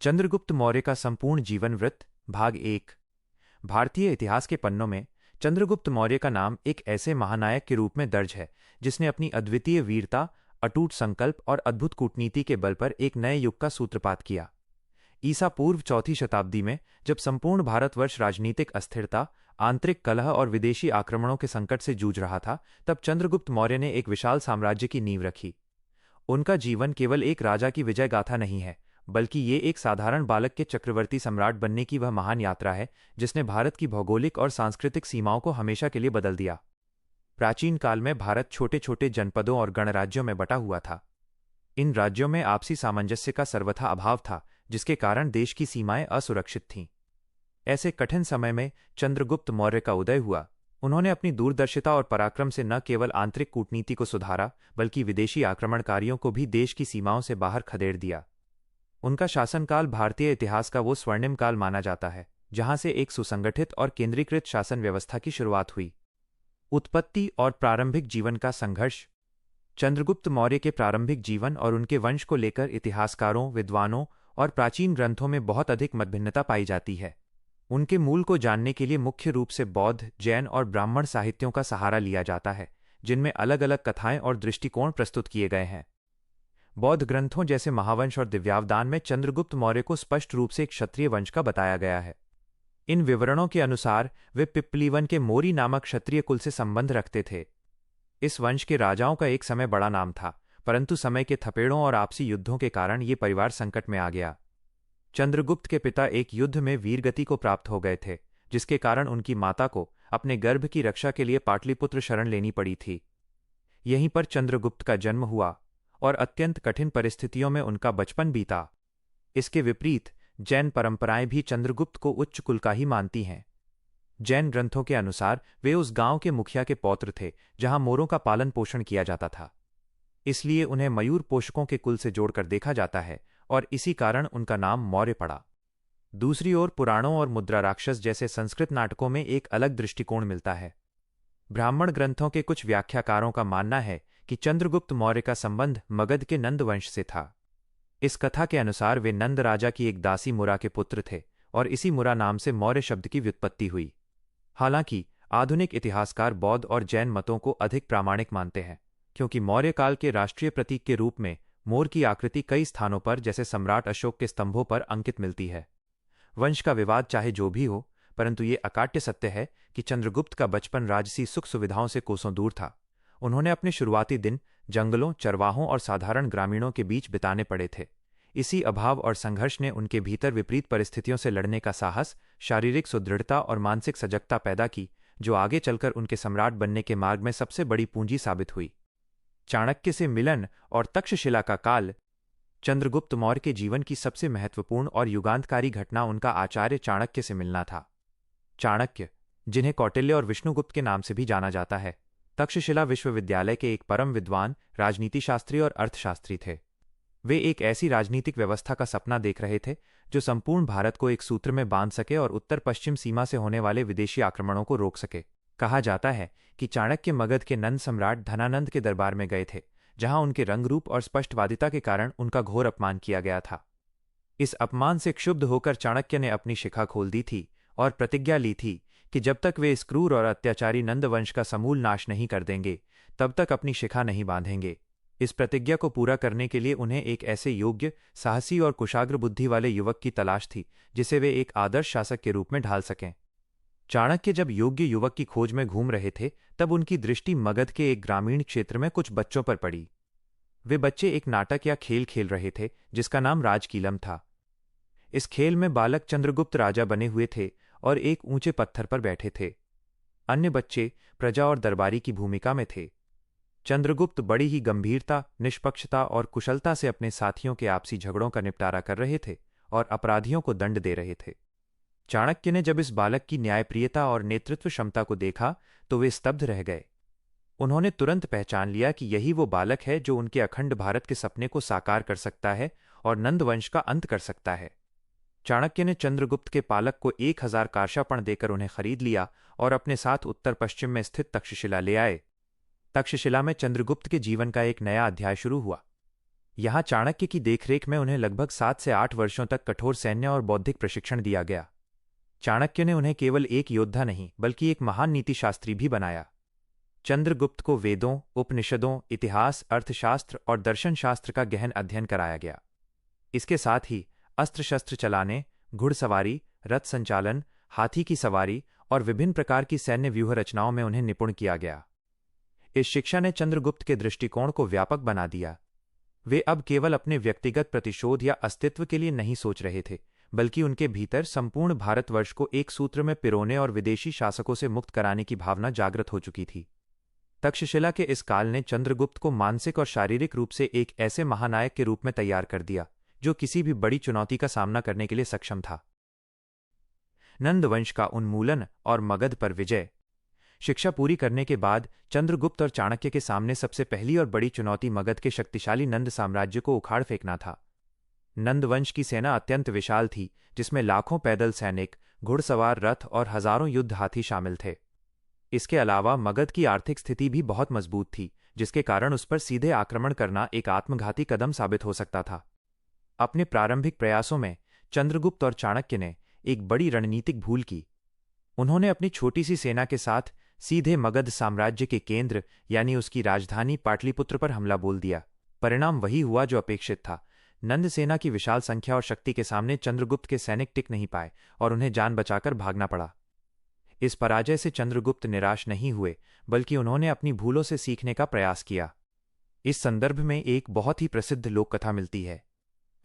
चंद्रगुप्त मौर्य का संपूर्ण जीवन वृत्त भाग 1। भारतीय इतिहास के पन्नों में चंद्रगुप्त मौर्य का नाम एक ऐसे महानायक के रूप में दर्ज है जिसने अपनी अद्वितीय वीरता, अटूट संकल्प और अद्भुत कूटनीति के बल पर एक नए युग का सूत्रपात किया। ईसा पूर्व चौथी शताब्दी में जब संपूर्ण भारतवर्ष राजनीतिक अस्थिरता, आंतरिक कलह और विदेशी आक्रमणों के संकट से जूझ रहा था, तब चंद्रगुप्त मौर्य ने एक विशाल साम्राज्य की नींव रखी। उनका जीवन केवल एक राजा की विजय गाथा नहीं है, बल्कि ये एक साधारण बालक के चक्रवर्ती सम्राट बनने की वह महान यात्रा है जिसने भारत की भौगोलिक और सांस्कृतिक सीमाओं को हमेशा के लिए बदल दिया। प्राचीन काल में भारत छोटे छोटे जनपदों और गणराज्यों में बटा हुआ था। इन राज्यों में आपसी सामंजस्य का सर्वथा अभाव था, जिसके कारण देश की सीमाएं असुरक्षित थीं। ऐसे कठिन समय में चंद्रगुप्त मौर्य का उदय हुआ। उन्होंने अपनी दूरदर्शिता और पराक्रम से न केवल आंतरिक कूटनीति को सुधारा, बल्कि विदेशी आक्रमणकारियों को भी देश की सीमाओं से बाहर खदेड़ दिया। उनका शासनकाल भारतीय इतिहास का वो स्वर्णिम काल माना जाता है जहां से एक सुसंगठित और केंद्रीकृत शासन व्यवस्था की शुरुआत हुई। उत्पत्ति और प्रारंभिक जीवन का संघर्ष। चंद्रगुप्त मौर्य के प्रारंभिक जीवन और उनके वंश को लेकर इतिहासकारों, विद्वानों और प्राचीन ग्रंथों में बहुत अधिक मतभिन्नता पाई जाती है। उनके मूल को जानने के लिए मुख्य रूप से बौद्ध, जैन और ब्राह्मण साहित्यों का सहारा लिया जाता है, जिनमें अलग अलग कथाएं और दृष्टिकोण प्रस्तुत किए गए हैं। बौद्ध ग्रंथों जैसे महावंश और दिव्यावदान में चंद्रगुप्त मौर्य को स्पष्ट रूप से एक क्षत्रिय वंश का बताया गया है। इन विवरणों के अनुसार वे पिप्पलीवन के मोरी नामक क्षत्रिय कुल से संबंध रखते थे। इस वंश के राजाओं का एक समय बड़ा नाम था, परंतु समय के थपेड़ों और आपसी युद्धों के कारण ये परिवार संकट में आ गया। चंद्रगुप्त के पिता एक युद्ध में वीरगति को प्राप्त हो गए थे, जिसके कारण उनकी माता को अपने गर्भ की रक्षा के लिए पाटलिपुत्र शरण लेनी पड़ी थी। यहीं पर चंद्रगुप्त का जन्म हुआ और अत्यंत कठिन परिस्थितियों में उनका बचपन बीता। इसके विपरीत जैन परंपराएं भी चंद्रगुप्त को उच्च कुल का ही मानती हैं। जैन ग्रंथों के अनुसार वे उस गांव के मुखिया के पौत्र थे जहां मोरों का पालन पोषण किया जाता था, इसलिए उन्हें मयूर पोषकों के कुल से जोड़कर देखा जाता है और इसी कारण उनका नाम मौर्य पड़ा। दूसरी ओर पुराणों और मुद्रा राक्षस जैसे संस्कृत नाटकों में एक अलग दृष्टिकोण मिलता है। ब्राह्मण ग्रंथों के कुछ व्याख्याकारों का मानना है कि चंद्रगुप्त मौर्य का संबंध मगध के नंद वंश से था। इस कथा के अनुसार वे नंद राजा की एक दासी मुरा के पुत्र थे और इसी मुरा नाम से मौर्य शब्द की व्युत्पत्ति हुई। हालांकि आधुनिक इतिहासकार बौद्ध और जैन मतों को अधिक प्रामाणिक मानते हैं, क्योंकि मौर्य काल के राष्ट्रीय प्रतीक के रूप में मोर की आकृति कई स्थानों पर, जैसे सम्राट अशोक के स्तंभों पर, अंकित मिलती है। वंश का विवाद चाहे जो भी हो, परंतु ये अकाट्य सत्य है कि चंद्रगुप्त का बचपन राजसी सुख सुविधाओं से कोसों दूर था। उन्होंने अपने शुरुआती दिन जंगलों, चरवाहों और साधारण ग्रामीणों के बीच बिताने पड़े थे। इसी अभाव और संघर्ष ने उनके भीतर विपरीत परिस्थितियों से लड़ने का साहस, शारीरिक सुदृढ़ता और मानसिक सजगता पैदा की, जो आगे चलकर उनके सम्राट बनने के मार्ग में सबसे बड़ी पूंजी साबित हुई। चाणक्य से मिलन और तक्षशिला का काल। चंद्रगुप्त मौर्य के जीवन की सबसे महत्वपूर्ण और युगांतकारी घटना उनका आचार्य चाणक्य से मिलना था। चाणक्य, जिन्हें कौटिल्य और विष्णुगुप्त के नाम से भी जाना जाता है, तक्षशिला विश्वविद्यालय के एक परम विद्वान, राजनीतिशास्त्री और अर्थशास्त्री थे। वे एक ऐसी राजनीतिक व्यवस्था का सपना देख रहे थे जो संपूर्ण भारत को एक सूत्र में बांध सके और उत्तर पश्चिम सीमा से होने वाले विदेशी आक्रमणों को रोक सके। कहा जाता है कि चाणक्य मगध के नंद सम्राट धनानंद के दरबार में गए थे, जहां उनके रंगरूप और स्पष्टवादिता के कारण उनका घोर अपमान किया गया था। इस अपमान से क्षुब्ध होकर चाणक्य ने अपनी शिखा खोल दी थी और प्रतिज्ञा ली थी कि जब तक वे इस क्रूर और अत्याचारी नंदवंश का समूल नाश नहीं कर देंगे, तब तक अपनी शिखा नहीं बांधेंगे। इस प्रतिज्ञा को पूरा करने के लिए उन्हें एक ऐसे योग्य, साहसी और कुशाग्र बुद्धि वाले युवक की तलाश थी जिसे वे एक आदर्श शासक के रूप में ढाल सकें। चाणक्य जब योग्य युवक की खोज में घूम रहे थे, तब उनकी दृष्टि मगध के एक ग्रामीण क्षेत्र में कुछ बच्चों पर पड़ी। वे बच्चे एक नाटक या खेल खेल रहे थे जिसका नाम राजकीलम था। इस खेल में बालक चंद्रगुप्त राजा बने हुए थे और एक ऊंचे पत्थर पर बैठे थे। अन्य बच्चे प्रजा और दरबारी की भूमिका में थे। चंद्रगुप्त बड़ी ही गंभीरता, निष्पक्षता और कुशलता से अपने साथियों के आपसी झगड़ों का निपटारा कर रहे थे और अपराधियों को दंड दे रहे थे। चाणक्य ने जब इस बालक की न्यायप्रियता और नेतृत्व क्षमता को देखा तो वे स्तब्ध रह गए। उन्होंने तुरंत पहचान लिया कि यही वो बालक है जो उनके अखंड भारत के सपने को साकार कर सकता है और नंदवंश का अंत कर सकता है। चाणक्य ने चंद्रगुप्त के पालक को 1000 कार्षापण देकर उन्हें खरीद लिया और अपने साथ उत्तर पश्चिम में स्थित तक्षशिला ले आए। तक्षशिला में चंद्रगुप्त के जीवन का एक नया अध्याय शुरू हुआ। यहाँ चाणक्य की देखरेख में उन्हें लगभग 7 से 8 वर्षों तक कठोर सैन्य और बौद्धिक प्रशिक्षण दिया गया। चाणक्य ने उन्हें केवल एक योद्धा नहीं बल्कि एक महान नीतिशास्त्री भी बनाया। चंद्रगुप्त को वेदों, उपनिषदों, इतिहास, अर्थशास्त्र और दर्शनशास्त्र का गहन अध्ययन कराया गया। इसके साथ ही अस्त्र शस्त्र चलाने, घुड़सवारी, रथ संचालन, हाथी की सवारी और विभिन्न प्रकार की सैन्य व्यूह रचनाओं में उन्हें निपुण किया गया। इस शिक्षा ने चंद्रगुप्त के दृष्टिकोण को व्यापक बना दिया। वे अब केवल अपने व्यक्तिगत प्रतिशोध या अस्तित्व के लिए नहीं सोच रहे थे, बल्कि उनके भीतर संपूर्ण भारतवर्ष को एक सूत्र में पिरोने और विदेशी शासकों से मुक्त कराने की भावना जागृत हो चुकी थी। तक्षशिला के इस काल ने चंद्रगुप्त को मानसिक और शारीरिक रूप से एक ऐसे महानायक के रूप में तैयार कर दिया जो किसी भी बड़ी चुनौती का सामना करने के लिए सक्षम था। नंद वंश का उन्मूलन और मगध पर विजय। शिक्षा पूरी करने के बाद चंद्रगुप्त और चाणक्य के सामने सबसे पहली और बड़ी चुनौती मगध के शक्तिशाली नंद साम्राज्य को उखाड़ फेंकना था। नंद वंश की सेना अत्यंत विशाल थी, जिसमें लाखों पैदल सैनिक, घुड़सवार रथ और हजारों युद्ध हाथी शामिल थे। इसके अलावा मगध की आर्थिक स्थिति भी बहुत मजबूत थी, जिसके कारण उस पर सीधे आक्रमण करना एक आत्मघाती कदम साबित हो सकता था। अपने प्रारंभिक प्रयासों में चंद्रगुप्त और चाणक्य ने एक बड़ी रणनीतिक भूल की। उन्होंने अपनी छोटी सी सेना के साथ सीधे मगध साम्राज्य के केंद्र यानी उसकी राजधानी पाटलिपुत्र पर हमला बोल दिया। परिणाम वही हुआ जो अपेक्षित था। नंद सेना की विशाल संख्या और शक्ति के सामने चंद्रगुप्त के सैनिक टिक नहीं पाए और उन्हें जान बचाकर भागना पड़ा। इस पराजय से चंद्रगुप्त निराश नहीं हुए, बल्कि उन्होंने अपनी भूलों से सीखने का प्रयास किया। इस संदर्भ में एक बहुत ही प्रसिद्ध लोककथा मिलती है।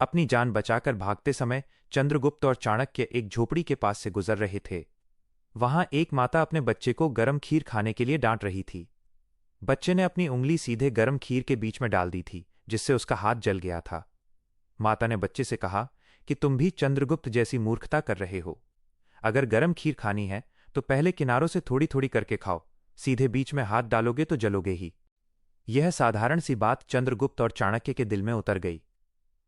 अपनी जान बचाकर भागते समय चंद्रगुप्त और चाणक्य एक झोपड़ी के पास से गुजर रहे थे। वहां एक माता अपने बच्चे को गर्म खीर खाने के लिए डांट रही थी। बच्चे ने अपनी उंगली सीधे गर्म खीर के बीच में डाल दी थी, जिससे उसका हाथ जल गया था। माता ने बच्चे से कहा कि तुम भी चंद्रगुप्त जैसी मूर्खता कर रहे हो। अगर गर्म खीर खानी है तो पहले किनारों से थोड़ी थोड़ी करके खाओ, सीधे बीच में हाथ डालोगे तो जलोगे ही। यह साधारण सी बात चंद्रगुप्त और चाणक्य के दिल में उतर गई।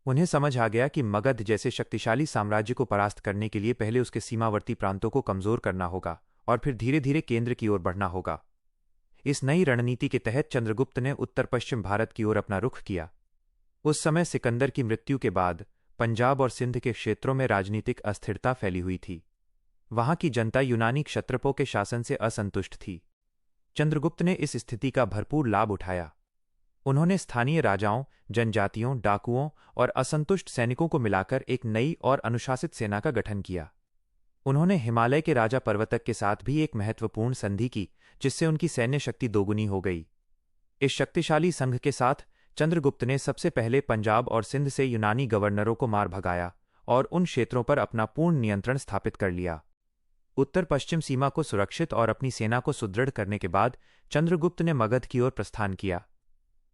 उन्हें समझ आ गया कि मगध जैसे शक्तिशाली साम्राज्य को परास्त करने के लिए पहले उसके सीमावर्ती प्रांतों को कमजोर करना होगा और फिर धीरे धीरे केंद्र की ओर बढ़ना होगा। इस नई रणनीति के तहत चंद्रगुप्त ने उत्तर पश्चिम भारत की ओर अपना रुख किया। उस समय सिकंदर की मृत्यु के बाद पंजाब और सिंध के क्षेत्रों में राजनीतिक अस्थिरता फैली हुई थी। वहां की जनता यूनानी क्षत्रपों के शासन से असंतुष्ट थी। चंद्रगुप्त ने इस स्थिति का भरपूर लाभ उठाया। उन्होंने स्थानीय राजाओं, जनजातियों, डाकुओं और असंतुष्ट सैनिकों को मिलाकर एक नई और अनुशासित सेना का गठन किया। उन्होंने हिमालय के राजा पर्वतक के साथ भी एक महत्वपूर्ण संधि की, जिससे उनकी सैन्य शक्ति दोगुनी हो गई। इस शक्तिशाली संघ के साथ चंद्रगुप्त ने सबसे पहले पंजाब और सिंध से यूनानी गवर्नरों को मार भगाया और उन क्षेत्रों पर अपना पूर्ण नियंत्रण स्थापित कर लिया। उत्तर पश्चिम सीमा को सुरक्षित और अपनी सेना को सुदृढ़ करने के बाद चंद्रगुप्त ने मगध की ओर प्रस्थान किया।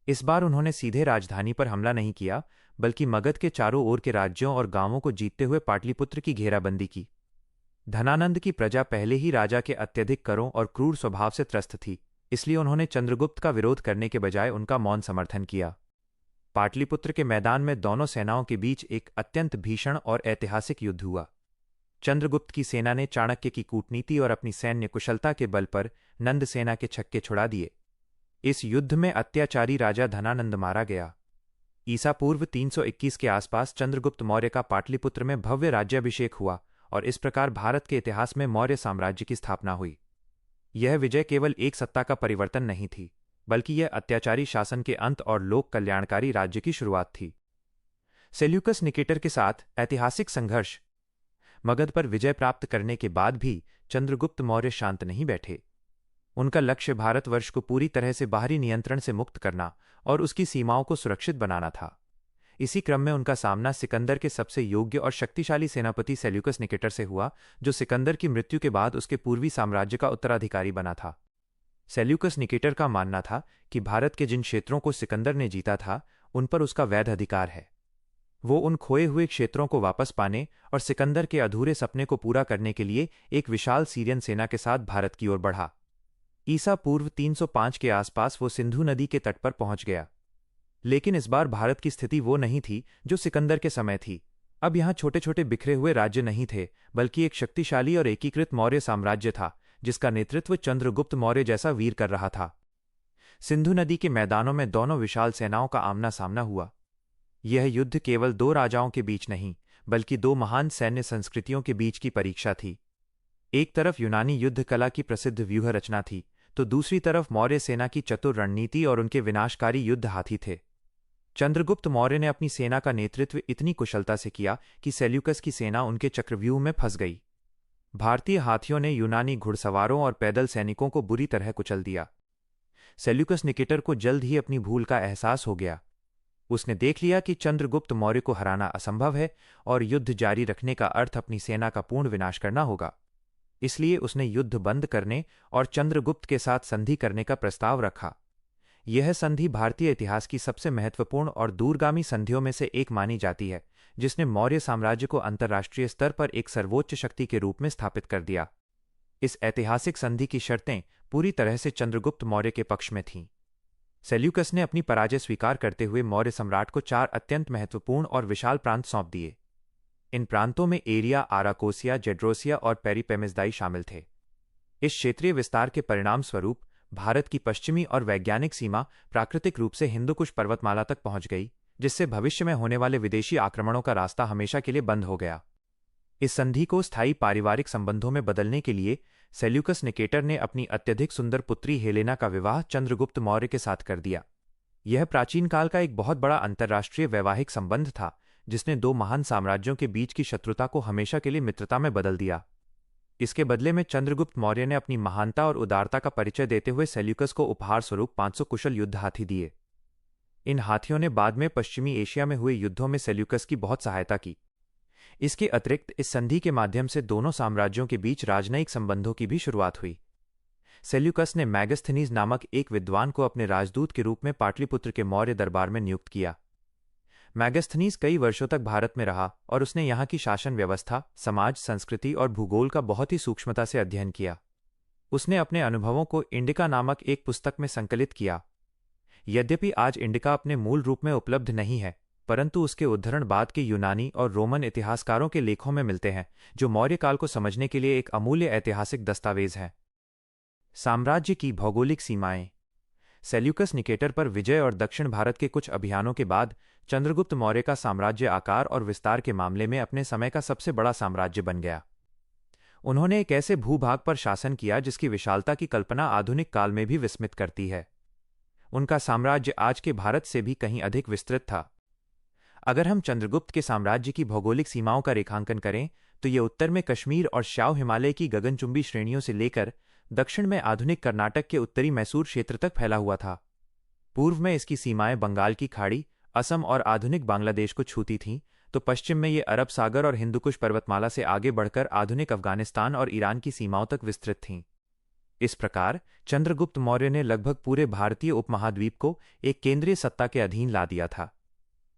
इस बार उन्होंने सीधे राजधानी पर हमला नहीं किया, बल्कि मगध के चारों ओर के राज्यों और गांवों को जीतते हुए पाटलिपुत्र की घेराबंदी की। धनानंद की प्रजा पहले ही राजा के अत्यधिक करों और क्रूर स्वभाव से त्रस्त थी, इसलिए उन्होंने चंद्रगुप्त का विरोध करने के बजाय उनका मौन समर्थन किया। पाटलिपुत्र के मैदान में दोनों सेनाओं के बीच एक अत्यंत भीषण और ऐतिहासिक युद्ध हुआ। चंद्रगुप्त की सेना ने चाणक्य की कूटनीति और अपनी सैन्य कुशलता के बल पर नंद सेना के छक्के छुड़ा दिए। इस युद्ध में अत्याचारी राजा धनानंद मारा गया। ईसा पूर्व 321 के आसपास चंद्रगुप्त मौर्य का पाटलिपुत्र में भव्य राज्याभिषेक हुआ और इस प्रकार भारत के इतिहास में मौर्य साम्राज्य की स्थापना हुई। यह विजय केवल एक सत्ता का परिवर्तन नहीं थी, बल्कि यह अत्याचारी शासन के अंत और लोक कल्याणकारी राज्य की शुरुआत थी। सेल्यूकस निकेटर के साथ ऐतिहासिक संघर्ष। मगध पर विजय प्राप्त करने के बाद भी चंद्रगुप्त मौर्य शांत नहीं बैठे। उनका लक्ष्य भारतवर्ष को पूरी तरह से बाहरी नियंत्रण से मुक्त करना और उसकी सीमाओं को सुरक्षित बनाना था। इसी क्रम में उनका सामना सिकंदर के सबसे योग्य और शक्तिशाली सेनापति सेल्यूकस निकेटर से हुआ, जो सिकंदर की मृत्यु के बाद उसके पूर्वी साम्राज्य का उत्तराधिकारी बना था। सेल्यूकस निकेटर का मानना था कि भारत के जिन क्षेत्रों को सिकंदर ने जीता था, उन पर उसका वैध अधिकार है। वो उन खोए हुए क्षेत्रों को वापस पाने और सिकंदर के अधूरे सपने को पूरा करने के लिए एक विशाल सीरियन सेना के साथ भारत की ओर बढ़ा। ईसा पूर्व 305 के आसपास वो सिंधु नदी के तट पर पहुंच गया। लेकिन इस बार भारत की स्थिति वो नहीं थी जो सिकंदर के समय थी। अब यहां छोटे छोटे बिखरे हुए राज्य नहीं थे, बल्कि एक शक्तिशाली और एकीकृत मौर्य साम्राज्य था, जिसका नेतृत्व चंद्रगुप्त मौर्य जैसा वीर कर रहा था। सिंधु नदी के मैदानों में दोनों विशाल सेनाओं का आमना सामना हुआ। यह युद्ध केवल दो राजाओं के बीच नहीं, बल्कि दो महान सैन्य संस्कृतियों के बीच की परीक्षा थी। एक तरफ यूनानी युद्ध कला की प्रसिद्ध व्यूह रचना थी, तो दूसरी तरफ मौर्य सेना की चतुर रणनीति और उनके विनाशकारी युद्ध हाथी थे। चंद्रगुप्त मौर्य ने अपनी सेना का नेतृत्व इतनी कुशलता से किया कि सेल्यूकस की सेना उनके चक्रव्यूह में फंस गई। भारतीय हाथियों ने यूनानी घुड़सवारों और पैदल सैनिकों को बुरी तरह कुचल दिया। सेल्यूकस निकेटर को जल्द ही अपनी भूल का एहसास हो गया। उसने देख लिया कि चंद्रगुप्त मौर्य को हराना असंभव है और युद्ध जारी रखने का अर्थ अपनी सेना का पूर्ण विनाश करना होगा। इसलिए उसने युद्ध बंद करने और चंद्रगुप्त के साथ संधि करने का प्रस्ताव रखा। यह संधि भारतीय इतिहास की सबसे महत्वपूर्ण और दूरगामी संधियों में से एक मानी जाती है, जिसने मौर्य साम्राज्य को अंतर्राष्ट्रीय स्तर पर एक सर्वोच्च शक्ति के रूप में स्थापित कर दिया। इस ऐतिहासिक संधि की शर्तें पूरी तरह से चंद्रगुप्त मौर्य के पक्ष में थीं। सेल्यूकस ने अपनी पराजय स्वीकार करते हुए मौर्य सम्राट को 4 अत्यंत महत्वपूर्ण और विशाल प्रांत सौंप दिए। इन प्रांतों में एरिया, आराकोसिया, जेड्रोसिया और पेरिपेमिसदाई शामिल थे। इस क्षेत्रीय विस्तार के परिणाम स्वरूप भारत की पश्चिमी और वैज्ञानिक सीमा प्राकृतिक रूप से हिंदुकुश पर्वतमाला तक पहुंच गई, जिससे भविष्य में होने वाले विदेशी आक्रमणों का रास्ता हमेशा के लिए बंद हो गया। इस संधि को स्थायी पारिवारिक संबंधों में बदलने के लिए सेल्यूकस निकेटर ने अपनी अत्यधिक सुंदर पुत्री हेलेना का विवाह चंद्रगुप्त मौर्य के साथ कर दिया। यह प्राचीन काल का एक बहुत बड़ा अंतर्राष्ट्रीय वैवाहिक संबंध था, जिसने दो महान साम्राज्यों के बीच की शत्रुता को हमेशा के लिए मित्रता में बदल दिया। इसके बदले में चंद्रगुप्त मौर्य ने अपनी महानता और उदारता का परिचय देते हुए सेल्यूकस को उपहार स्वरूप 500 कुशल युद्ध हाथी दिए। इन हाथियों ने बाद में पश्चिमी एशिया में हुए युद्धों में सेल्यूकस की बहुत सहायता की। इसके अतिरिक्त इस संधि के माध्यम से दोनों साम्राज्यों के बीच राजनयिक संबंधों की भी शुरुआत हुई। सेल्यूकस ने मैगस्थनीज नामक एक विद्वान को अपने राजदूत के रूप में पाटलिपुत्र के मौर्य दरबार में नियुक्त किया। मैगस्थनीज कई वर्षों तक भारत में रहा और उसने यहाँ की शासन व्यवस्था, समाज, संस्कृति और भूगोल का बहुत ही सूक्ष्मता से अध्ययन किया। उसने अपने अनुभवों को इंडिका नामक एक पुस्तक में संकलित किया। यद्यपि आज इंडिका अपने मूल रूप में उपलब्ध नहीं है, परंतु उसके उद्धरण बाद के यूनानी और रोमन इतिहासकारों के लेखों में मिलते हैं, जो मौर्य काल को समझने के लिए एक अमूल्य ऐतिहासिक दस्तावेज है। साम्राज्य की भौगोलिक सीमाएं। सेल्यूकस निकेटर पर विजय और दक्षिण भारत के कुछ अभियानों के बाद चंद्रगुप्त मौर्य का साम्राज्य आकार और विस्तार के मामले में अपने समय का सबसे बड़ा साम्राज्य बन गया। उन्होंने एक ऐसे भूभाग पर शासन किया जिसकी विशालता की कल्पना आधुनिक काल में भी विस्मित करती है। उनका साम्राज्य आज के भारत से भी कहीं अधिक विस्तृत था। अगर हम चंद्रगुप्त के साम्राज्य की भौगोलिक सीमाओं का रेखांकन करें, तो ये उत्तर में कश्मीर और श्याव हिमालय की गगनचुंबी श्रेणियों से लेकर दक्षिण में आधुनिक कर्नाटक के उत्तरी मैसूर क्षेत्र तक फैला हुआ था। पूर्व में इसकी सीमाएं बंगाल की खाड़ी, असम और आधुनिक बांग्लादेश को छूती थीं, तो पश्चिम में ये अरब सागर और हिंदुकुश पर्वतमाला से आगे बढ़कर आधुनिक अफगानिस्तान और ईरान की सीमाओं तक विस्तृत थीं। इस प्रकार चंद्रगुप्त मौर्य ने लगभग पूरे भारतीय उपमहाद्वीप को एक केंद्रीय सत्ता के अधीन ला दिया था।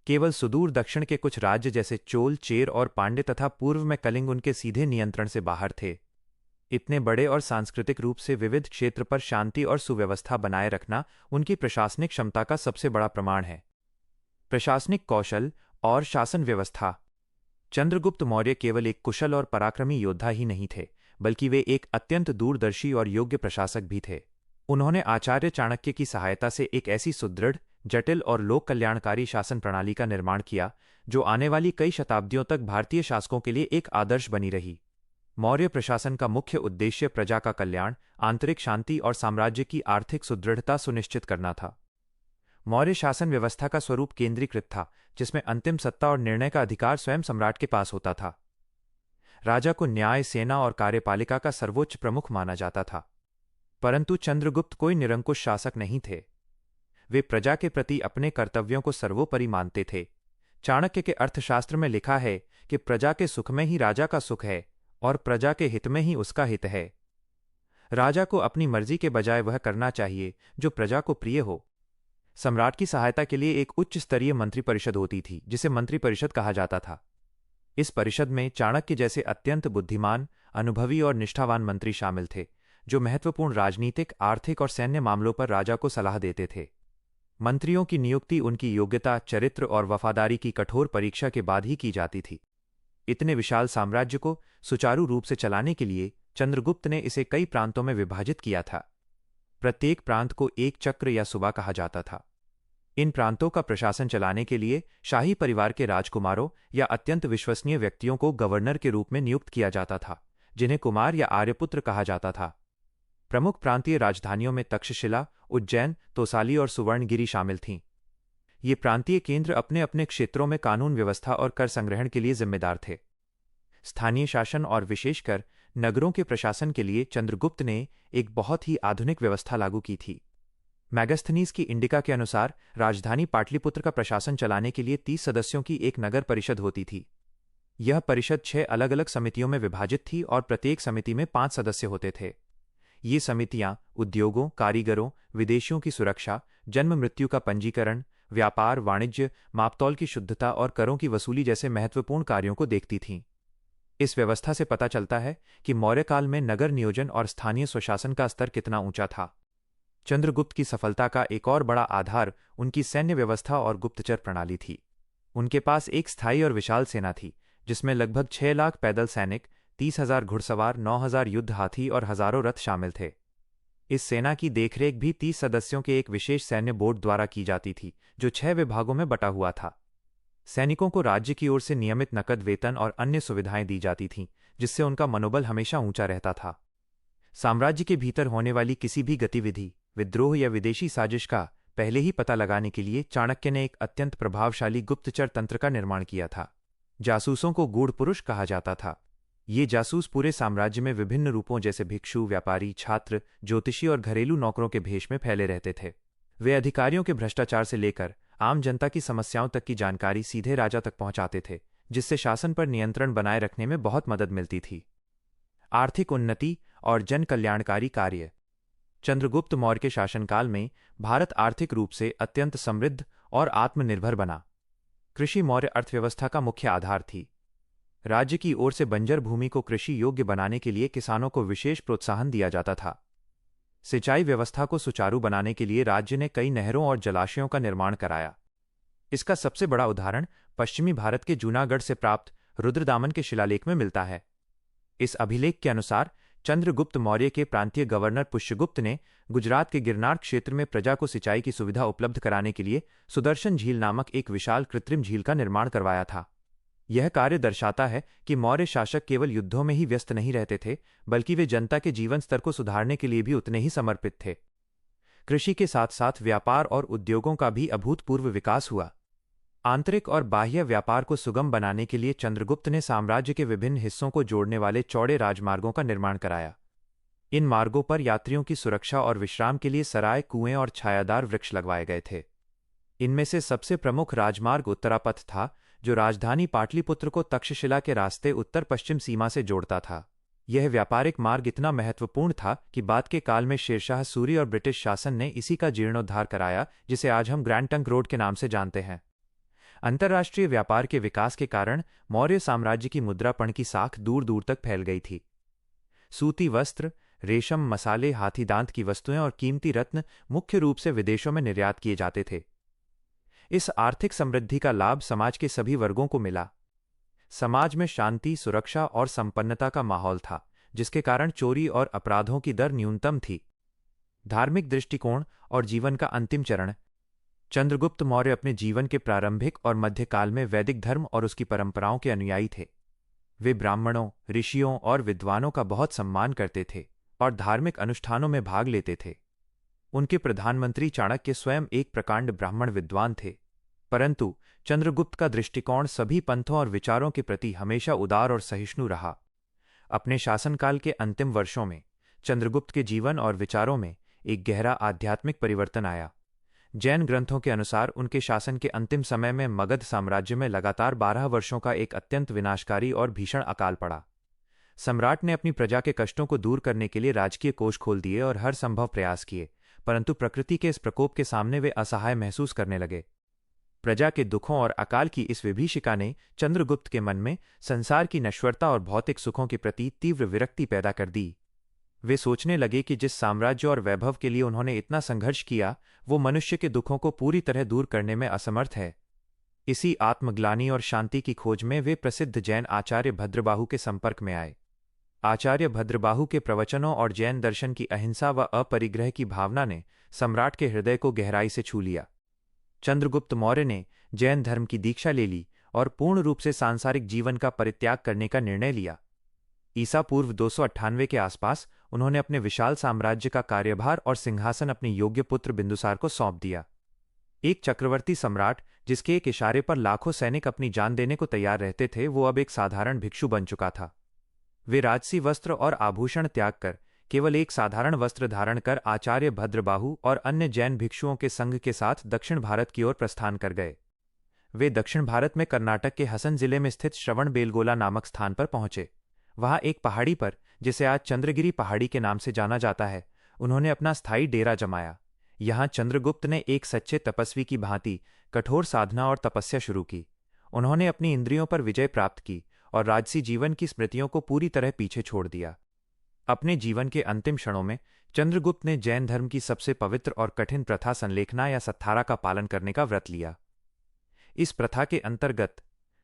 केवल सुदूर दक्षिण के कुछ राज्य जैसे चोल, चेर और पांड्य तथा पूर्व में कलिंग उनके सीधे नियंत्रण से बाहर थे। इतने बड़े और सांस्कृतिक रूप से विविध क्षेत्र पर शांति और सुव्यवस्था बनाए रखना उनकी प्रशासनिक क्षमता का सबसे बड़ा प्रमाण है। प्रशासनिक कौशल और शासन व्यवस्था। चंद्रगुप्त मौर्य केवल एक कुशल और पराक्रमी योद्धा ही नहीं थे, बल्कि वे एक अत्यंत दूरदर्शी और योग्य प्रशासक भी थे। उन्होंने आचार्य चाणक्य की सहायता से एक ऐसी सुदृढ़, जटिल और लोक कल्याणकारी शासन प्रणाली का निर्माण किया, जो आने वाली कई शताब्दियों तक भारतीय शासकों के लिए एक आदर्श बनी रही। मौर्य प्रशासन का मुख्य उद्देश्य प्रजा का कल्याण, आंतरिक शांति और साम्राज्य की आर्थिक सुदृढ़ता सुनिश्चित करना था। मौर्य शासन व्यवस्था का स्वरूप केंद्रीकृत था, जिसमें अंतिम सत्ता और निर्णय का अधिकार स्वयं सम्राट के पास होता था। राजा को न्याय, सेना और कार्यपालिका का सर्वोच्च प्रमुख माना जाता था। परंतु चंद्रगुप्त कोई निरंकुश शासक नहीं थे। वे प्रजा के प्रति अपने कर्तव्यों को सर्वोपरि मानते थे। चाणक्य के अर्थशास्त्र में लिखा है कि प्रजा के सुख में ही राजा का सुख है और प्रजा के हित में ही उसका हित है। राजा को अपनी मर्जी के बजाय वह करना चाहिए जो प्रजा को प्रिय हो। सम्राट की सहायता के लिए एक उच्च स्तरीय मंत्रिपरिषद होती थी, जिसे मंत्रिपरिषद कहा जाता था। इस परिषद में चाणक्य जैसे अत्यंत बुद्धिमान, अनुभवी और निष्ठावान मंत्री शामिल थे, जो महत्वपूर्ण राजनीतिक, आर्थिक और सैन्य मामलों पर राजा को सलाह देते थे। मंत्रियों की नियुक्ति उनकी योग्यता, चरित्र और वफादारी की कठोर परीक्षा के बाद ही की जाती थी। इतने विशाल साम्राज्य को सुचारू रूप से चलाने के लिए चंद्रगुप्त ने इसे कई प्रांतों में विभाजित किया था। प्रत्येक प्रांत को एक चक्र या सुबा कहा जाता था। इन प्रांतों का प्रशासन चलाने के लिए शाही परिवार के राजकुमारों या अत्यंत विश्वसनीय व्यक्तियों को गवर्नर के रूप में नियुक्त किया जाता था, जिन्हें कुमार या आर्यपुत्र कहा जाता था। प्रमुख प्रांतीय राजधानियों में तक्षशिला, उज्जैन, तोसाली और सुवर्णगिरी शामिल थीं। ये प्रांतीय केंद्र अपने अपने क्षेत्रों में कानून व्यवस्था और कर संग्रहण के लिए जिम्मेदार थे। स्थानीय शासन और विशेषकर नगरों के प्रशासन के लिए चंद्रगुप्त ने एक बहुत ही आधुनिक व्यवस्था लागू की थी। मैगस्थनीज की इंडिका के अनुसार राजधानी पाटलिपुत्र का प्रशासन चलाने के लिए 30 सदस्यों की एक नगर परिषद होती थी। यह परिषद 6 अलग अलग समितियों में विभाजित थी और प्रत्येक समिति में 5 सदस्य होते थे। ये समितियां उद्योगों, कारीगरों, विदेशियों की सुरक्षा, जन्म मृत्यु का पंजीकरण, व्यापार, वाणिज्य, मापतौल की शुद्धता और करों की वसूली जैसे महत्वपूर्ण कार्यों को देखती थीं। इस व्यवस्था से पता चलता है कि मौर्य काल में नगर नियोजन और स्थानीय स्वशासन का स्तर कितना ऊंचा था। चंद्रगुप्त की सफलता का एक और बड़ा आधार उनकी सैन्य व्यवस्था और गुप्तचर प्रणाली थी। उनके पास एक स्थायी और विशाल सेना थी, जिसमें लगभग 6 लाख पैदल सैनिक, 30,000 घुड़सवार, 9,000 युद्ध हाथी और हजारों रथ शामिल थे। इस सेना की देखरेख भी 30 सदस्यों के एक विशेष सैन्य बोर्ड द्वारा की जाती थी, जो 6 विभागों में बटा हुआ था। सैनिकों को राज्य की ओर से नियमित नकद वेतन और अन्य सुविधाएं दी जाती थीं, जिससे उनका मनोबल हमेशा ऊंचा रहता था। साम्राज्य के भीतर होने वाली किसी भी गतिविधि, विद्रोह या विदेशी साजिश का पहले ही पता लगाने के लिए चाणक्य ने एक अत्यंत प्रभावशाली गुप्तचर तंत्र का निर्माण किया था। जासूसों को गूढ़ पुरुष कहा जाता था। ये जासूस पूरे साम्राज्य में विभिन्न रूपों जैसे भिक्षु, व्यापारी, छात्र, ज्योतिषी और घरेलू नौकरों के भेष में फैले रहते थे। वे अधिकारियों के भ्रष्टाचार से लेकर आम जनता की समस्याओं तक की जानकारी सीधे राजा तक पहुंचाते थे, जिससे शासन पर नियंत्रण बनाए रखने में बहुत मदद मिलती थी। आर्थिक उन्नति और जन कल्याणकारी कार्य। चंद्रगुप्त मौर्य के शासनकाल में भारत आर्थिक रूप से अत्यंत समृद्ध और आत्मनिर्भर बना। कृषि मौर्य अर्थव्यवस्था का मुख्य आधार थी। राज्य की ओर से बंजर भूमि को कृषि योग्य बनाने के लिए किसानों को विशेष प्रोत्साहन दिया जाता था। सिंचाई व्यवस्था को सुचारू बनाने के लिए राज्य ने कई नहरों और जलाशयों का निर्माण कराया। इसका सबसे बड़ा उदाहरण पश्चिमी भारत के जूनागढ़ से प्राप्त रुद्रदामन के शिलालेख में मिलता है। इस अभिलेख के अनुसार चंद्रगुप्त मौर्य के प्रांतीय गवर्नर पुष्यगुप्त ने गुजरात के गिरनार क्षेत्र में प्रजा को सिंचाई की सुविधा उपलब्ध कराने के लिए सुदर्शन झील नामक एक विशाल कृत्रिम झील का निर्माण करवाया था। यह कार्य दर्शाता है कि मौर्य शासक केवल युद्धों में ही व्यस्त नहीं रहते थे, बल्कि वे जनता के जीवन स्तर को सुधारने के लिए भी उतने ही समर्पित थे। कृषि के साथ साथ व्यापार और उद्योगों का भी अभूतपूर्व विकास हुआ। आंतरिक और बाह्य व्यापार को सुगम बनाने के लिए चंद्रगुप्त ने साम्राज्य के विभिन्न हिस्सों को जोड़ने वाले चौड़े राजमार्गों का निर्माण कराया। इन मार्गों पर यात्रियों की सुरक्षा और विश्राम के लिए सराय, कुएं और छायादार वृक्ष लगवाए गए थे। इनमें से सबसे प्रमुख राजमार्ग उत्तरापथ था, जो राजधानी पाटलिपुत्र को तक्षशिला के रास्ते उत्तर पश्चिम सीमा से जोड़ता था। यह व्यापारिक मार्ग इतना महत्वपूर्ण था कि बाद के काल में शेरशाह सूरी और ब्रिटिश शासन ने इसी का जीर्णोद्धार कराया, जिसे आज हम ग्रैंड ट्रंक रोड के नाम से जानते हैं। अंतर्राष्ट्रीय व्यापार के विकास के कारण मौर्य साम्राज्य की मुद्रापण की साख दूर दूर तक फैल गई थी। सूती वस्त्र, रेशम, मसाले, हाथीदांत की वस्तुएं और कीमती रत्न मुख्य रूप से विदेशों में निर्यात किए जाते थे। इस आर्थिक समृद्धि का लाभ समाज के सभी वर्गों को मिला। समाज में शांति, सुरक्षा और संपन्नता का माहौल था, जिसके कारण चोरी और अपराधों की दर न्यूनतम थी। धार्मिक दृष्टिकोण और जीवन का अंतिम चरण। चंद्रगुप्त मौर्य अपने जीवन के प्रारंभिक और मध्यकाल में वैदिक धर्म और उसकी परंपराओं के अनुयायी थे। वे ब्राह्मणों, ऋषियों और विद्वानों का बहुत सम्मान करते थे और धार्मिक अनुष्ठानों में भाग लेते थे। उनके प्रधानमंत्री चाणक्य स्वयं एक प्रकांड ब्राह्मण विद्वान थे, परंतु चंद्रगुप्त का दृष्टिकोण सभी पंथों और विचारों के प्रति हमेशा उदार और सहिष्णु रहा। अपने शासनकाल के अंतिम वर्षों में चंद्रगुप्त के जीवन और विचारों में एक गहरा आध्यात्मिक परिवर्तन आया। जैन ग्रंथों के अनुसार उनके शासन के अंतिम समय में मगध साम्राज्य में लगातार 12 वर्षों का एक अत्यंत विनाशकारी और भीषण अकाल पड़ा। सम्राट ने अपनी प्रजा के कष्टों को दूर करने के लिए राजकीय कोष खोल दिए और हर संभव प्रयास किए, परंतु प्रकृति के इस प्रकोप के सामने वे असहाय महसूस करने लगे। प्रजा के दुखों और अकाल की इस विभीषिका ने चंद्रगुप्त के मन में संसार की नश्वरता और भौतिक सुखों के प्रति तीव्र विरक्ति पैदा कर दी। वे सोचने लगे कि जिस साम्राज्य और वैभव के लिए उन्होंने इतना संघर्ष किया, वो मनुष्य के दुखों को पूरी तरह दूर करने में असमर्थ है। इसी आत्मग्लानि और शांति की खोज में वे प्रसिद्ध जैन आचार्य भद्रबाहु के संपर्क में आए। आचार्य भद्रबाहु के प्रवचनों और जैन दर्शन की अहिंसा व अपरिग्रह की भावना ने सम्राट के हृदय को गहराई से छू लिया। चंद्रगुप्त मौर्य ने जैन धर्म की दीक्षा ले ली और पूर्ण रूप से सांसारिक जीवन का परित्याग करने का निर्णय लिया। ईसा पूर्व 298 के आसपास उन्होंने अपने विशाल साम्राज्य का कार्यभार और सिंहासन अपने योग्य पुत्र बिंदुसार को सौंप दिया। एक चक्रवर्ती सम्राट जिसके एक इशारे पर लाखों सैनिक अपनी जान देने को तैयार रहते थे, वो अब एक साधारण भिक्षु बन चुका था। वे राजसी वस्त्र और आभूषण त्याग कर केवल एक साधारण वस्त्र धारण कर आचार्य भद्रबाहु और अन्य जैन भिक्षुओं के संघ के साथ दक्षिण भारत की ओर प्रस्थान कर गए। वे दक्षिण भारत में कर्नाटक के हसन जिले में स्थित श्रवणबेलगोला नामक स्थान पर पहुंचे। वहां एक पहाड़ी पर, जिसे आज चंद्रगिरी पहाड़ी के नाम से जाना जाता है, उन्होंने अपना स्थायी डेरा जमाया। यहां चंद्रगुप्त ने एक सच्चे तपस्वी की भांति कठोर साधना और तपस्या शुरू की। उन्होंने अपनी इंद्रियों पर विजय प्राप्त की और राजसी जीवन की स्मृतियों को पूरी तरह पीछे छोड़ दिया। अपने जीवन के अंतिम क्षणों में चंद्रगुप्त ने जैन धर्म की सबसे पवित्र और कठिन प्रथा संलेखना या सत्तारा का पालन करने का व्रत लिया। इस प्रथा के अंतर्गत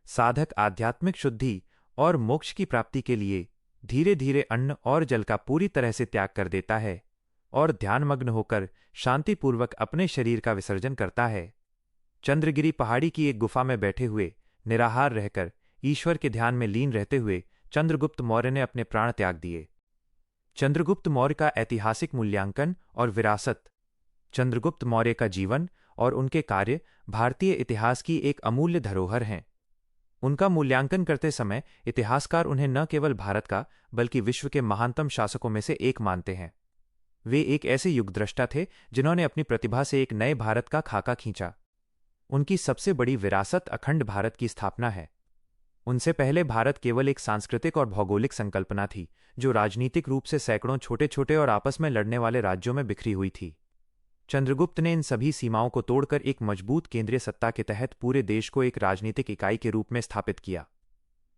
साधक आध्यात्मिक शुद्धि और मोक्ष की प्राप्ति के लिए धीरे धीरे अन्न और जल का पूरी तरह से त्याग कर देता है और ध्यानमग्न होकर शांतिपूर्वक अपने शरीर का विसर्जन करता है। चंद्रगिरी पहाड़ी की एक गुफा में बैठे हुए निराहार रहकर ईश्वर के ध्यान में लीन रहते हुए चंद्रगुप्त मौर्य ने अपने प्राण त्याग दिए। चंद्रगुप्त मौर्य का ऐतिहासिक मूल्यांकन और विरासत। चंद्रगुप्त मौर्य का जीवन और उनके कार्य भारतीय इतिहास की एक अमूल्य धरोहर हैं। उनका मूल्यांकन करते समय इतिहासकार उन्हें न केवल भारत का बल्कि विश्व के महानतम शासकों में से एक मानते हैं। वे एक ऐसे युगद्रष्टा थे जिन्होंने अपनी प्रतिभा से एक नए भारत का खाका खींचा। उनकी सबसे बड़ी विरासत अखंड भारत की स्थापना है। उनसे पहले भारत केवल एक सांस्कृतिक और भौगोलिक संकल्पना थी, जो राजनीतिक रूप से सैकड़ों छोटे छोटे और आपस में लड़ने वाले राज्यों में बिखरी हुई थी। चंद्रगुप्त ने इन सभी सीमाओं को तोड़कर एक मजबूत केंद्रीय सत्ता के तहत पूरे देश को एक राजनीतिक इकाई के रूप में स्थापित किया।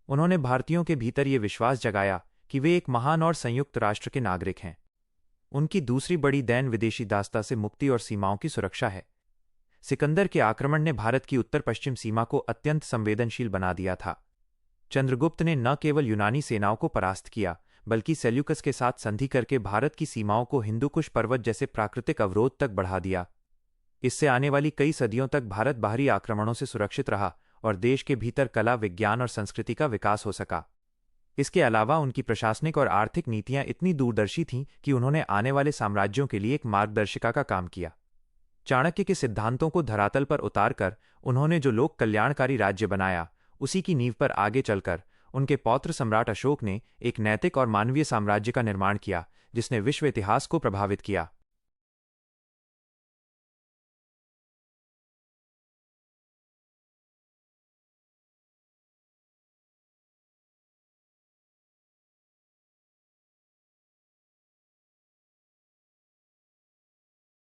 उन्होंने भारतीयों के भीतर ये विश्वास जगाया कि वे एक महान और संयुक्त राष्ट्र के नागरिक हैं। उनकी दूसरी बड़ी देन विदेशी दासता से मुक्ति और सीमाओं की सुरक्षा है। सिकंदर के आक्रमण ने भारत की उत्तर पश्चिम सीमा को अत्यंत संवेदनशील बना दिया था। चंद्रगुप्त ने न केवल यूनानी सेनाओं को परास्त किया, बल्कि सेल्यूकस के साथ संधि करके भारत की सीमाओं को हिंदुकुश पर्वत जैसे प्राकृतिक अवरोध तक बढ़ा दिया। इससे आने वाली कई सदियों तक भारत बाहरी आक्रमणों से सुरक्षित रहा और देश के भीतर कला, विज्ञान और संस्कृति का विकास हो सका। इसके अलावा उनकी प्रशासनिक और आर्थिक नीतियां इतनी दूरदर्शी थीं कि उन्होंने आने वाले साम्राज्यों के लिए एक मार्गदर्शिका का काम किया। चाणक्य के सिद्धांतों को धरातल पर उतारकर उन्होंने जो लोक कल्याणकारी राज्य बनाया, उसी की नींव पर आगे चलकर उनके पौत्र सम्राट अशोक ने एक नैतिक और मानवीय साम्राज्य का निर्माण किया, जिसने विश्व इतिहास को प्रभावित किया।